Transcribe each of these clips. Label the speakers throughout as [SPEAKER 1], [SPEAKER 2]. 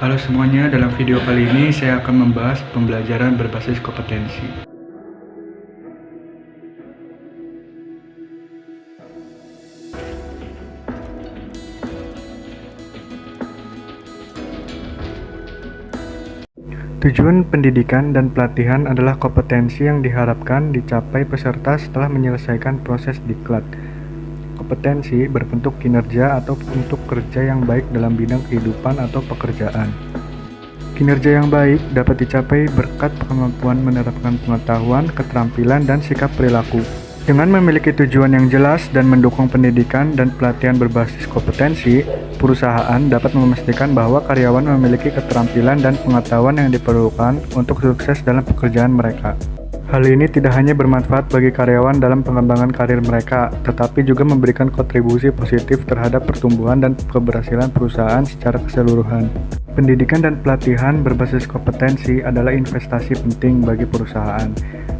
[SPEAKER 1] Halo semuanya, dalam video kali ini saya akan membahas pembelajaran berbasis kompetensi. Tujuan pendidikan dan pelatihan adalah kompetensi yang diharapkan dicapai peserta setelah menyelesaikan proses diklat. Kompetensi berbentuk kinerja atau untuk kerja yang baik dalam bidang kehidupan atau pekerjaan. Kinerja yang baik dapat dicapai berkat kemampuan menerapkan pengetahuan, keterampilan, dan sikap perilaku. Dengan memiliki tujuan yang jelas dan mendukung pendidikan dan pelatihan berbasis kompetensi, perusahaan dapat memastikan bahwa karyawan memiliki keterampilan dan pengetahuan yang diperlukan untuk sukses dalam pekerjaan mereka. Hal ini tidak hanya bermanfaat bagi karyawan dalam pengembangan karir mereka, tetapi juga memberikan kontribusi positif terhadap pertumbuhan dan keberhasilan perusahaan secara keseluruhan. Pendidikan dan pelatihan berbasis kompetensi adalah investasi penting bagi perusahaan.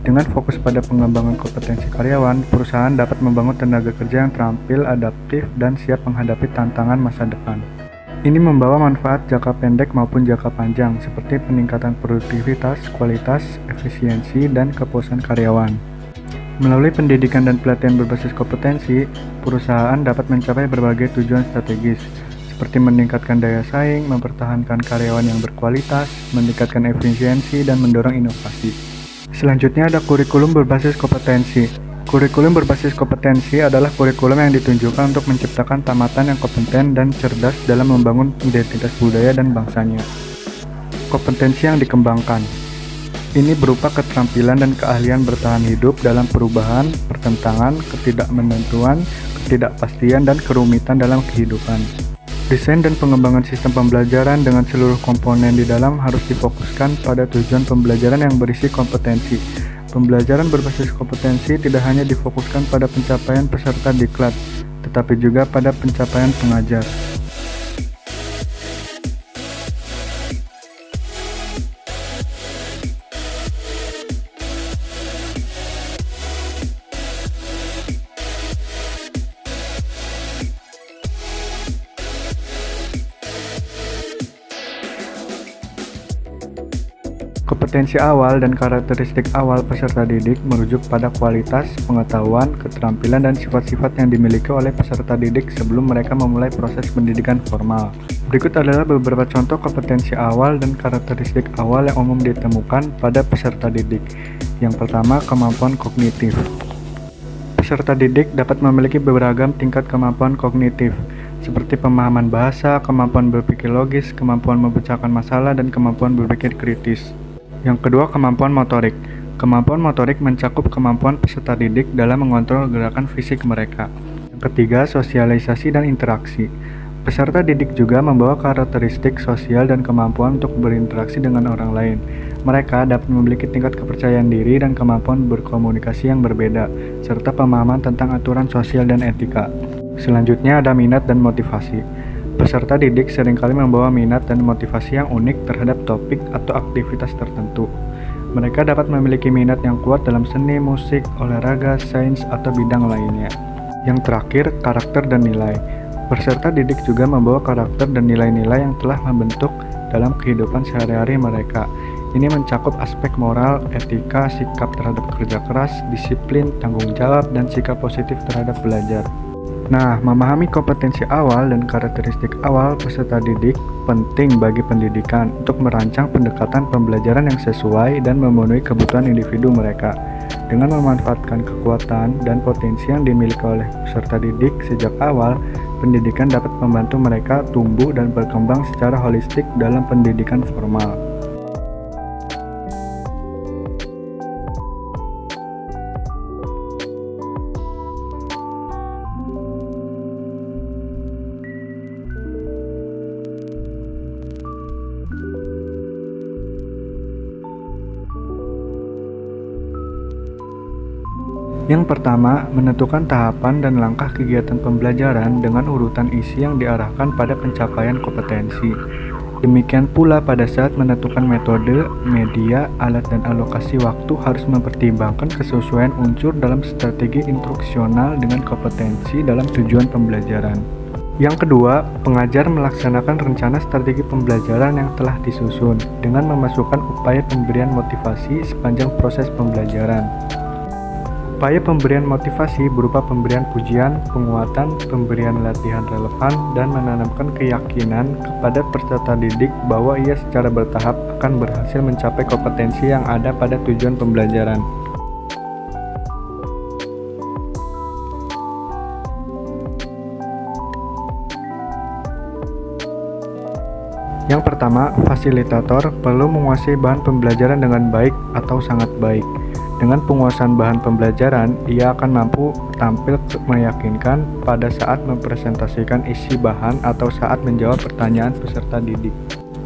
[SPEAKER 1] Dengan fokus pada pengembangan kompetensi karyawan, perusahaan dapat membangun tenaga kerja yang terampil, adaptif, dan siap menghadapi tantangan masa depan. Ini membawa manfaat jangka pendek maupun jangka panjang, seperti peningkatan produktivitas, kualitas, efisiensi, dan kepuasan karyawan. Melalui pendidikan dan pelatihan berbasis kompetensi, perusahaan dapat mencapai berbagai tujuan strategis, seperti meningkatkan daya saing, mempertahankan karyawan yang berkualitas, meningkatkan efisiensi, dan mendorong inovasi. Selanjutnya ada kurikulum berbasis kompetensi. Kurikulum berbasis kompetensi adalah kurikulum yang ditunjukkan untuk menciptakan tamatan yang kompeten dan cerdas dalam membangun identitas budaya dan bangsanya. Kompetensi yang dikembangkan ini berupa keterampilan dan keahlian bertahan hidup dalam perubahan, pertentangan, ketidakmenentuan, ketidakpastian, dan kerumitan dalam kehidupan. Desain dan pengembangan sistem pembelajaran dengan seluruh komponen di dalam harus difokuskan pada tujuan pembelajaran yang berisi kompetensi. Pembelajaran berbasis kompetensi tidak hanya difokuskan pada pencapaian peserta diklat, tetapi juga pada pencapaian pengajar. Kompetensi awal dan karakteristik awal peserta didik merujuk pada kualitas, pengetahuan, keterampilan, dan sifat-sifat yang dimiliki oleh peserta didik sebelum mereka memulai proses pendidikan formal. Berikut adalah beberapa contoh kompetensi awal dan karakteristik awal yang umum ditemukan pada peserta didik. Yang pertama, kemampuan kognitif. Peserta didik dapat memiliki beragam tingkat kemampuan kognitif, seperti pemahaman bahasa, kemampuan berpikir logis, kemampuan memecahkan masalah, dan kemampuan berpikir kritis. Yang kedua, kemampuan motorik. Kemampuan motorik mencakup kemampuan peserta didik dalam mengontrol gerakan fisik mereka. Yang ketiga, sosialisasi dan interaksi. Peserta didik juga membawa karakteristik sosial dan kemampuan untuk berinteraksi dengan orang lain. Mereka dapat memiliki tingkat kepercayaan diri dan kemampuan berkomunikasi yang berbeda, serta pemahaman tentang aturan sosial dan etika. Selanjutnya ada minat dan motivasi. Peserta didik seringkali membawa minat dan motivasi yang unik terhadap topik atau aktivitas tertentu. Mereka dapat memiliki minat yang kuat dalam seni, musik, olahraga, sains, atau bidang lainnya. Yang terakhir, karakter dan nilai. Peserta didik juga membawa karakter dan nilai-nilai yang telah membentuk dalam kehidupan sehari-hari mereka. Ini mencakup aspek moral, etika, sikap terhadap kerja keras, disiplin, tanggung jawab, dan sikap positif terhadap belajar. Nah, memahami kompetensi awal dan karakteristik awal peserta didik penting bagi pendidikan untuk merancang pendekatan pembelajaran yang sesuai dan memenuhi kebutuhan individu mereka. Dengan memanfaatkan kekuatan dan potensi yang dimiliki oleh peserta didik sejak awal, pendidikan dapat membantu mereka tumbuh dan berkembang secara holistik dalam pendidikan formal. Yang pertama, menentukan tahapan dan langkah kegiatan pembelajaran dengan urutan isi yang diarahkan pada pencapaian kompetensi. Demikian pula pada saat menentukan metode, media, alat, dan alokasi waktu harus mempertimbangkan kesesuaian unsur dalam strategi instruksional dengan kompetensi dalam tujuan pembelajaran. Yang kedua, pengajar melaksanakan rencana strategi pembelajaran yang telah disusun dengan memasukkan upaya pemberian motivasi sepanjang proses pembelajaran. Upaya pemberian motivasi berupa pemberian pujian, penguatan, pemberian latihan relevan, dan menanamkan keyakinan kepada peserta didik bahwa ia secara bertahap akan berhasil mencapai kompetensi yang ada pada tujuan pembelajaran. Yang pertama, fasilitator perlu menguasai bahan pembelajaran dengan baik atau sangat baik. Dengan penguasaan bahan pembelajaran, ia akan mampu tampil meyakinkan pada saat mempresentasikan isi bahan atau saat menjawab pertanyaan peserta didik.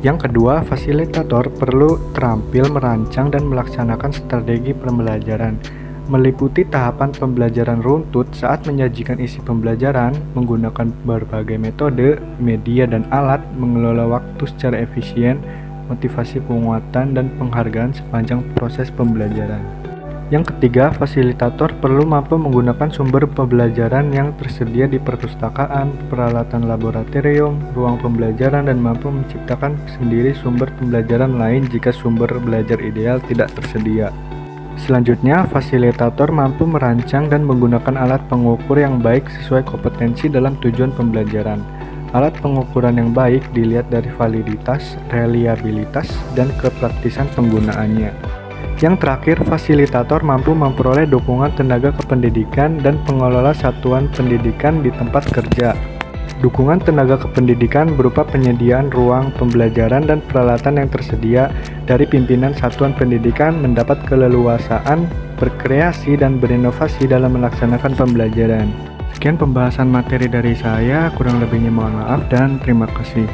[SPEAKER 1] Yang kedua, fasilitator perlu terampil merancang dan melaksanakan strategi pembelajaran, meliputi tahapan pembelajaran runtut saat menyajikan isi pembelajaran, menggunakan berbagai metode, media, dan alat, mengelola waktu secara efisien, motivasi penguatan, dan penghargaan sepanjang proses pembelajaran. Yang ketiga, fasilitator perlu mampu menggunakan sumber pembelajaran yang tersedia di perpustakaan, peralatan laboratorium, ruang pembelajaran, dan mampu menciptakan sendiri sumber pembelajaran lain jika sumber belajar ideal tidak tersedia. Selanjutnya, fasilitator mampu merancang dan menggunakan alat pengukur yang baik sesuai kompetensi dalam tujuan pembelajaran. Alat pengukuran yang baik dilihat dari validitas, reliabilitas, dan kepraktisan penggunaannya. Yang terakhir, fasilitator mampu memperoleh dukungan tenaga kependidikan dan pengelola satuan pendidikan di tempat kerja. Dukungan tenaga kependidikan berupa penyediaan ruang pembelajaran dan peralatan yang tersedia dari pimpinan satuan pendidikan, mendapat keleluasaan berkreasi dan berinovasi dalam melaksanakan pembelajaran. Sekian pembahasan materi dari saya, kurang lebihnya mohon maaf dan terima kasih.